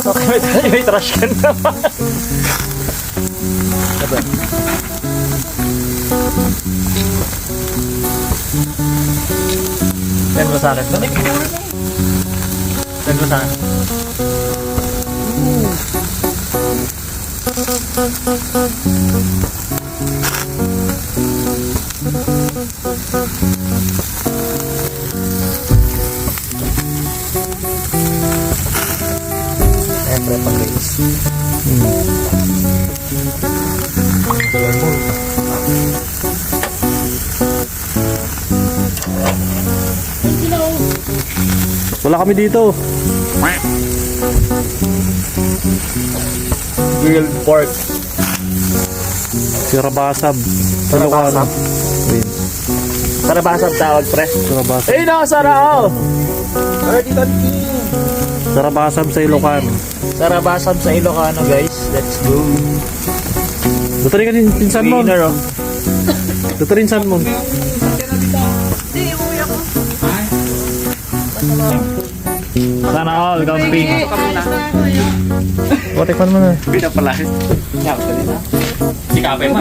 Okay, may trash can naman. Aba. Send mo sa akin. Send mo sa akin. Siyempre pag-race. Wala kami dito. Grilled pork. Sirabasab. Talukano. Sarabasab tawag, pre. Sarabasab. Eh, nakasara, oh! Sarabasab sa Ilocano. Sarabasab sa Ilocano, guys. Let's go. Dito rin ka din pinsan mo. Winner, oh. Dito rin pinsan mo. Sana all, camping. Watikman mo na. Bida pala. Sikapin mo.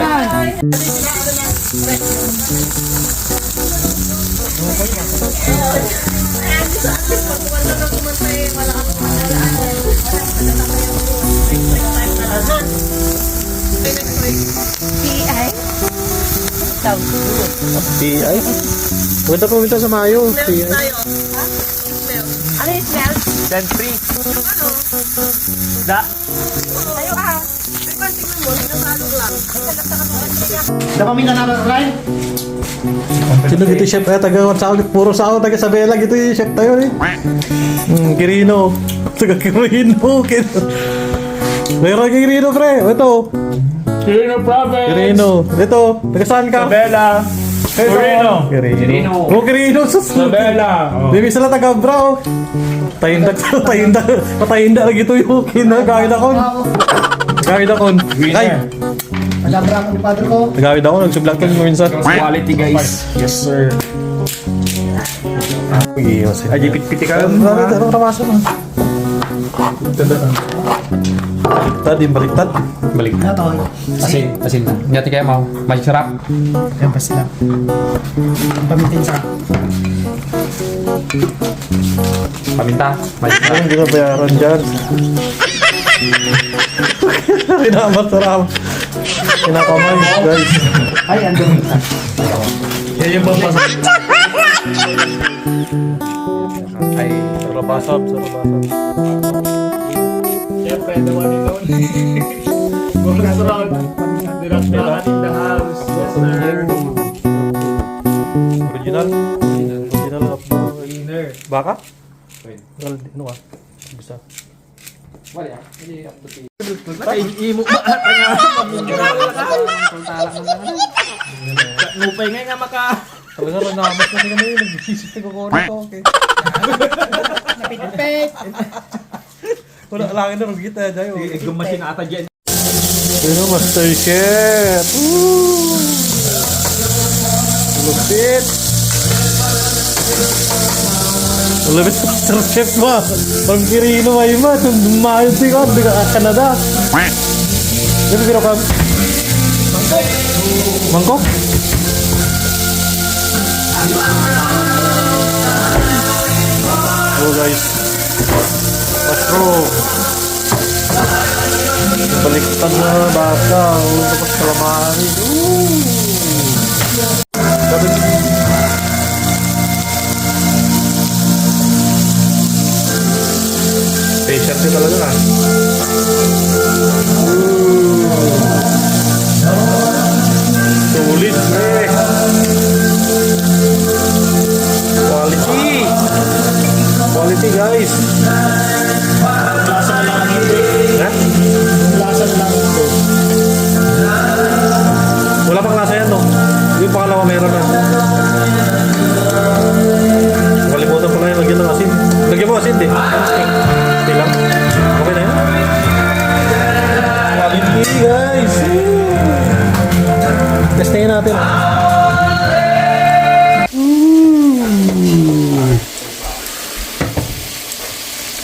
PI? Punta pumunta sa Mayo. PI. Ano yung smell? Send free. Da. Tayo ah. May pantignan mo, hinahalog lang. Da kami na naman, Sino dito chef? Taga puro sao, taga Sabela. Gitu yung chef tayo eh. Kirino. Taga Kirino. Meron kay Kirino, pre. Ito. Kirino Province. Kirino. Ito. Taga saan ka? Bella. Kirino. Kirino. Oh, Kirino. Bella. Hindi sila taga Brao. Patayinda lagi ito yung kinagawin ako. Nagawin ako. Ay, Alabra ako ni padre ko. nagawin ako. Nagsublang ko minsan. Quality, guys. Yes, sir. Ay, Piti ka. anong ramasa mo? Baliktad, yung baliktad. Balik. Ano to? Asin na. Nyati kayo mau. Masih sarap. Yan pa sila. Pamitin sa Paminta. Masih sarap. Hindi na bayaran dyan. Kinamatarap. Kinakamay, guys. ay andun. Yan yung pampasok. Ay. Sarabasab. Siyempre, the one and only. Bonus round. Dinakdakan in the house. Yes, sir. Original. Original of the Winner. baka? Well, ano ka? Bisa. Wala ya. Ini up to date. Imo ba? Nupay nga maka. Talaga rin namas kasi kami yung nag-isip ko ko nito. Okay. Napitipit. Wala lang na rin kita dyan. Gumasin ata dyan. Pero Master Chef. Lupit. Lupit Master Chef mo. Pag Kirino ay ma. Dumayo si ko. Di ka Canada. Di ba biro ka? Mangkok? Oh guys. Mushroom. Baliktad na bata. Tapos calamari. Sabi patient din talaga na. Sulit eh. Quality guys. Lasa na lang hindi. Ha? Lasa na lang hindi. Wala pang lasa yan no? Yung pangalawa meron na. Nakalimutan ko na yung lagyan ng asin. Lagyan mo asin di? Okay lang. Okay na yan. Quality guys. Testingin natin.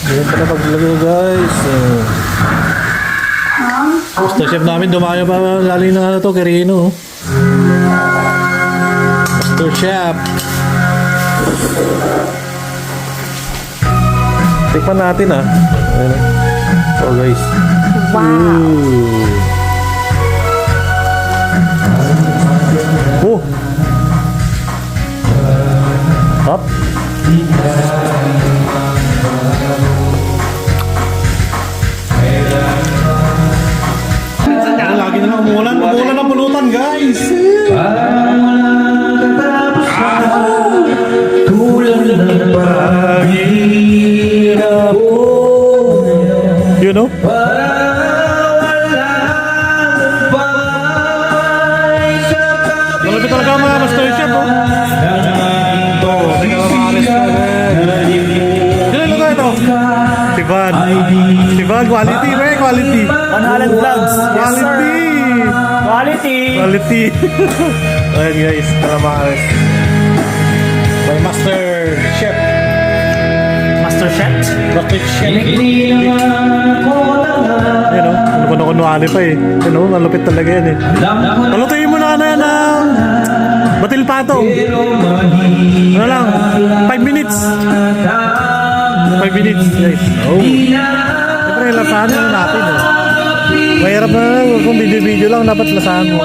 Ganyan pa na paglagay guys. guys. Master chef namin dumayo pa lalo na ano to, Quirino. Master chef. Tikman natin ah. Ayan. So guys. Wow. Oh. Up. Lagi na lang umulan ang pulutan guys. You know? Malapit talaga ang mga master chef, oh. Tingnan mo mga restaurant. Sino lugar ito? Sivan. Sivan, quality, pre, quality. 100 vlogs. Yes, sir. Quality. Quality. Quality. Ayan guys, tara mga res. May master chef. Master Chef. Master chef. Ayan o, ano pa eh. Ayan o, malupit talaga yan eh. Palutuin mo na ano yan ng batil patong. Ano lang, 5 minutes. 5 minutes guys. Oh. Siyempre, lasahan na natin eh. Mahirap na kung video-video lang, dapat lasahan mo.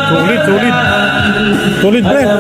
Sulit, sulit. Sulit, pre.